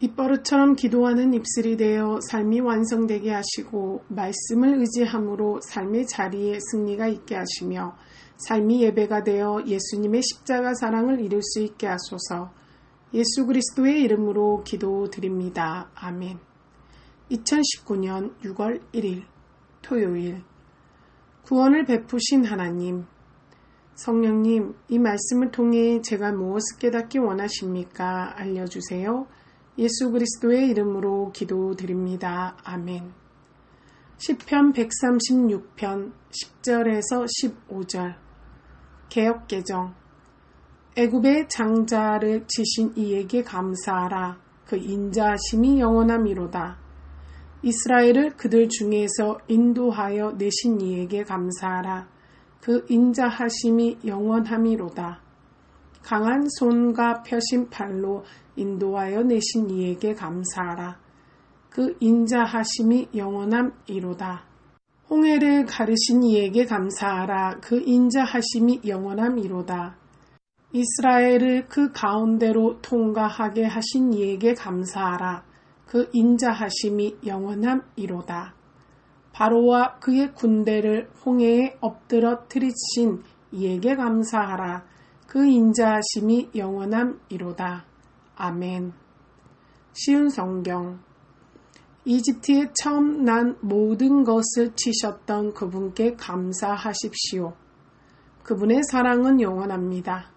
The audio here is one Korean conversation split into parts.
입버릇처럼 기도하는 입술이 되어 삶이 완성되게 하시고 말씀을 의지함으로 삶의 자리에 승리가 있게 하시며 삶이 예배가 되어 예수님의 십자가 사랑을 이룰 수 있게 하소서. 예수 그리스도의 이름으로 기도드립니다. 아멘. 2019년 6월 1일 토요일 구원을 베푸신 하나님, 성령님, 이 말씀을 통해 제가 무엇을 깨닫기 원하십니까? 알려주세요. 예수 그리스도의 이름으로 기도드립니다. 아멘. 시편 136편 10절에서 15절 개역개정. 애굽의 장자를 치신 이에게 감사하라. 그 인자하심이 영원함이로다. 이스라엘을 그들 중에서 인도하여 내신 이에게 감사하라. 그 인자하심이 영원함이로다. 강한 손과 펴신 팔로 인도하여 내신 이에게 감사하라. 그 인자하심이 영원함이로다. 홍해를 가르신 이에게 감사하라. 그 인자하심이 영원함이로다. 이스라엘을 그 가운데로 통과하게 하신 이에게 감사하라. 그 인자하심이 영원함이로다. 바로와 그의 군대를 홍해에 엎드러뜨리신 이에게 감사하라. 그 인자하심이 영원함이로다. 아멘. 쉬운 성경. 이집트에 처음 난 모든 것을 치셨던 그분께 감사하십시오. 그분의 사랑은 영원합니다.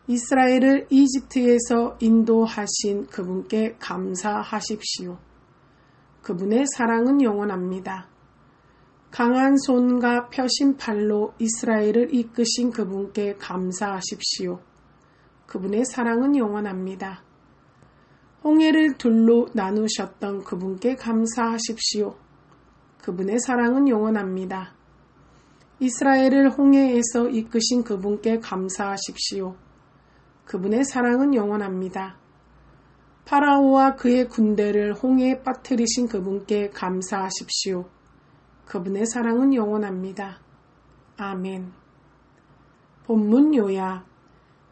이스라엘을 이집트에서 인도하신 그분께 감사하십시오. 그분의 사랑은 영원합니다. 강한 손과 펴신 팔로 이스라엘을 이끄신 그분께 감사하십시오. 그분의 사랑은 영원합니다. 홍해를 둘로 나누셨던 그분께 감사하십시오. 그분의 사랑은 영원합니다. 이스라엘을 홍해에서 이끄신 그분께 감사하십시오. 그분의 사랑은 영원합니다. 파라오와 그의 군대를 홍해에 빠뜨리신 그분께 감사하십시오. 그분의 사랑은 영원합니다. 아멘. 본문 요약.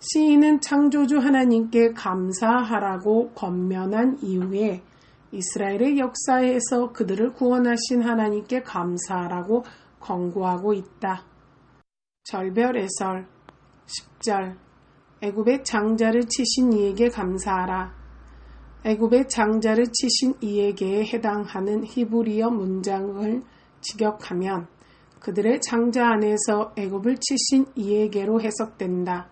시인은 창조주 하나님께 감사하라고 권면한 이후에 이스라엘의 역사에서 그들을 구원하신 하나님께 감사하라고 권고하고 있다. 절별 해설 10절. 애굽의 장자를 치신 이에게 감사하라. 애굽의 장자를 치신 이에게에 해당하는 히브리어 문장을 직역하면 그들의 장자 안에서 애굽을 치신 이에게로 해석된다.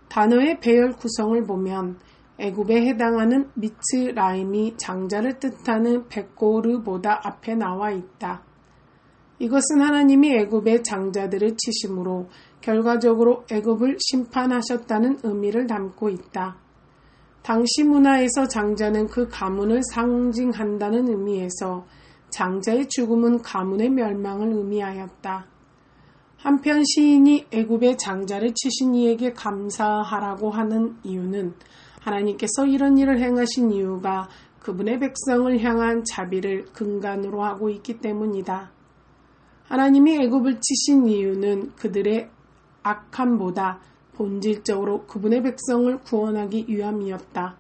단어의 배열 구성을 보면 애굽에 해당하는 미츠라임이 장자를 뜻하는 베코르보다 앞에 나와 있다. 이것은 하나님이 애굽의 장자들을 치심으로 결과적으로 애굽을 심판하셨다는 의미를 담고 있다. 당시 문화에서 장자는 그 가문을 상징한다는 의미에서 장자의 죽음은 가문의 멸망을 의미하였다. 한편 시인이 애굽의 장자를 치신 이에게 감사하라고 하는 이유는 하나님께서 이런 일을 행하신 이유가 그분의 백성을 향한 자비를 근간으로 하고 있기 때문이다. 하나님이 애굽을 치신 이유는 그들의 악함보다 본질적으로 그분의 백성을 구원하기 위함이었다.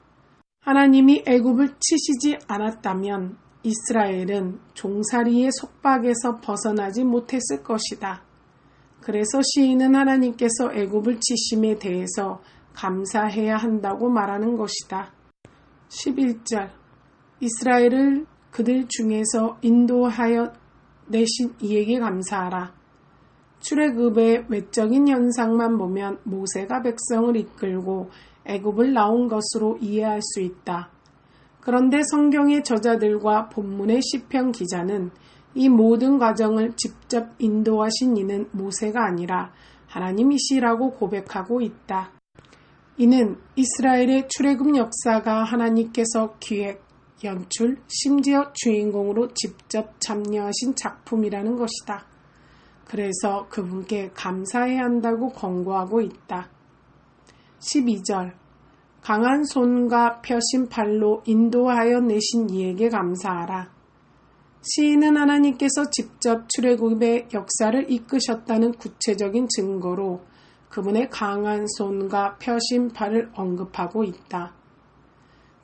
하나님이 애굽을 치시지 않았다면 이스라엘은 종살이의 속박에서 벗어나지 못했을 것이다. 그래서 시인은 하나님께서 애굽을 치심에 대해서 감사해야 한다고 말하는 것이다. 11절. 이스라엘을 그들 중에서 인도하여 내신 이에게 감사하라. 출애굽의 외적인 현상만 보면 모세가 백성을 이끌고 애굽을 나온 것으로 이해할 수 있다. 그런데 성경의 저자들과 본문의 시편 기자는 이 모든 과정을 직접 인도하신 이는 모세가 아니라 하나님이시라고 고백하고 있다. 이는 이스라엘의 출애굽 역사가 하나님께서 기획, 연출, 심지어 주인공으로 직접 참여하신 작품이라는 것이다. 그래서 그분께 감사해야 한다고 권고하고 있다. 12절. 강한 손과 펴신 팔로 인도하여 내신 이에게 감사하라. 시인은 하나님께서 직접 출애굽의 역사를 이끄셨다는 구체적인 증거로 그분의 강한 손과 펴신 팔을 언급하고 있다.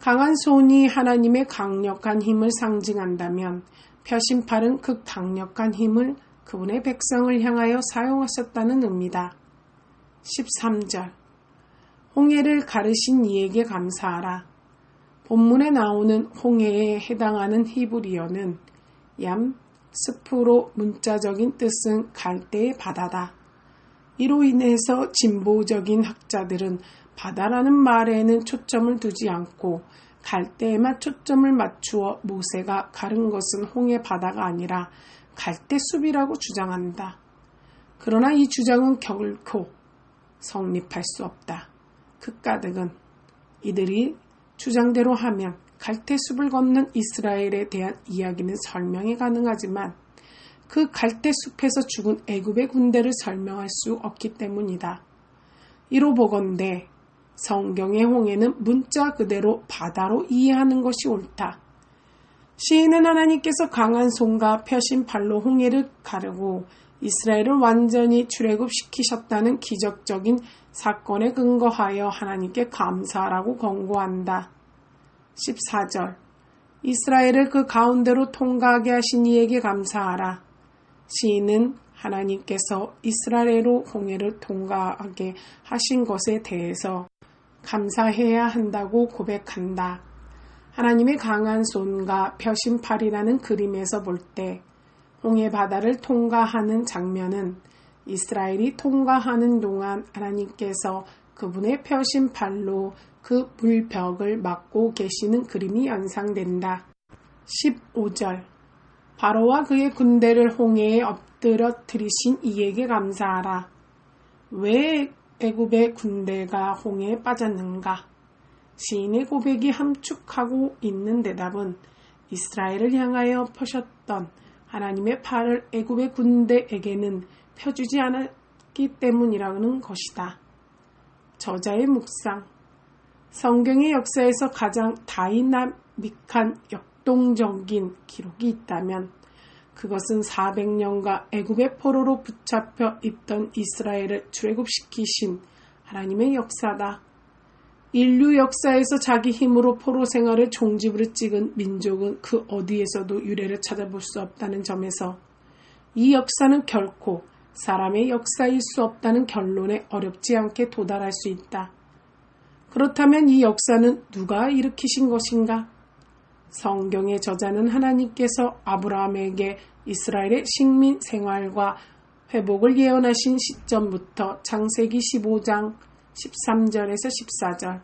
강한 손이 하나님의 강력한 힘을 상징한다면 표심팔은 그 강력한 힘을 그분의 백성을 향하여 사용하셨다는 의미다. 13절 홍해를 가르신 이에게 감사하라. 본문에 나오는 홍해에 해당하는 히브리어는 얌, 스프로 문자적인 뜻은 갈대의 바다다. 이로 인해서 진보적인 학자들은 바다라는 말에는 초점을 두지 않고 갈대에만 초점을 맞추어 모세가 가른 것은 홍해 바다가 아니라 갈대숲이라고 주장한다. 그러나 이 주장은 결코 성립할 수 없다. 극가득은 이들이 주장대로 하면 갈대숲을 걷는 이스라엘에 대한 이야기는 설명이 가능하지만 그 갈대숲에서 죽은 애굽의 군대를 설명할 수 없기 때문이다. 이로 보건대 성경의 홍해는 문자 그대로 바다로 이해하는 것이 옳다. 시인은 하나님께서 강한 손과 펴신 발로 홍해를 가르고 이스라엘을 완전히 출애굽시키셨다는 기적적인 사건에 근거하여 하나님께 감사하라고 권고한다. 14절 이스라엘을 그 가운데로 통과하게 하신 이에게 감사하라. 시인은 하나님께서 이스라엘로 홍해를 통과하게 하신 것에 대해서 감사해야 한다고 고백한다. 하나님의 강한 손과 펴신 팔이라는 그림에서 볼 때 홍해 바다를 통과하는 장면은 이스라엘이 통과하는 동안 하나님께서 그분의 펴신 팔로 그 물벽을 막고 계시는 그림이 연상된다. 15절 바로와 그의 군대를 홍해에 엎드러뜨리신 이에게 감사하라. 왜 애굽의 군대가 홍해에 빠졌는가? 시인의 고백이 함축하고 있는 대답은 이스라엘을 향하여 펴셨던 하나님의 팔을 애굽의 군대에게는 펴주지 않았기 때문이라는 것이다. 저자의 묵상 성경의 역사에서 가장 다이나믹한 역동적인 기록이 있다면 그것은 400년간 애굽의 포로로 붙잡혀 있던 이스라엘을 출애굽시키신 하나님의 역사다. 인류 역사에서 자기 힘으로 포로 생활을 종지부를 찍은 민족은 그 어디에서도 유례를 찾아볼 수 없다는 점에서 이 역사는 결코 사람의 역사일 수 없다는 결론에 어렵지 않게 도달할 수 있다. 그렇다면 이 역사는 누가 일으키신 것인가? 성경의 저자는 하나님께서 아브라함에게 이스라엘의 식민 생활과 회복을 예언하신 시점부터 창세기 15장 13절에서 14절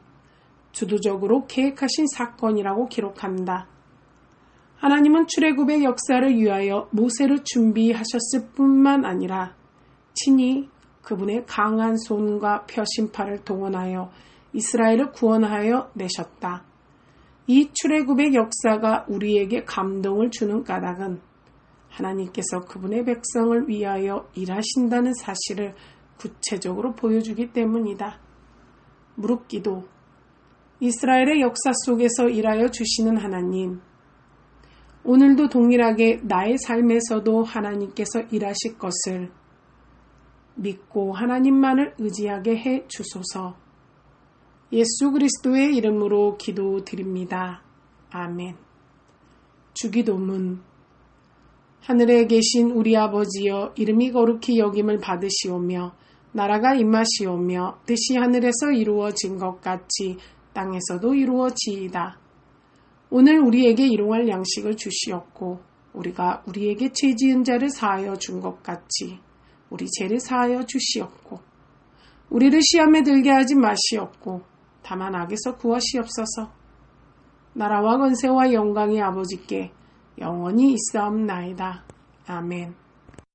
주도적으로 계획하신 사건이라고 기록한다. 하나님은 출애굽의 역사를 위하여 모세를 준비하셨을 뿐만 아니라 친히 그분의 강한 손과 펴신 팔을 동원하여 이스라엘을 구원하여 내셨다. 이 출애굽의 역사가 우리에게 감동을 주는 까닭은 하나님께서 그분의 백성을 위하여 일하신다는 사실을 구체적으로 보여주기 때문이다. 무릎기도 이스라엘의 역사 속에서 일하여 주시는 하나님, 오늘도 동일하게 나의 삶에서도 하나님께서 일하실 것을 믿고 하나님만을 의지하게 해 주소서. 예수 그리스도의 이름으로 기도드립니다. 아멘. 주기도문. 하늘에 계신 우리 아버지여, 이름이 거룩히 여김을 받으시오며 나라가 임하시오며 뜻이 하늘에서 이루어진 것 같이 땅에서도 이루어지이다. 오늘 우리에게 일용할 양식을 주시옵고 우리가 우리에게 죄 지은 자를 사하여 준 것 같이 우리 죄를 사하여 주시옵고 우리를 시험에 들게 하지 마시옵고 다만 악에서 구하시옵소서. 나라와 권세와 영광이 아버지께 영원히 있사옵나이다. 아멘.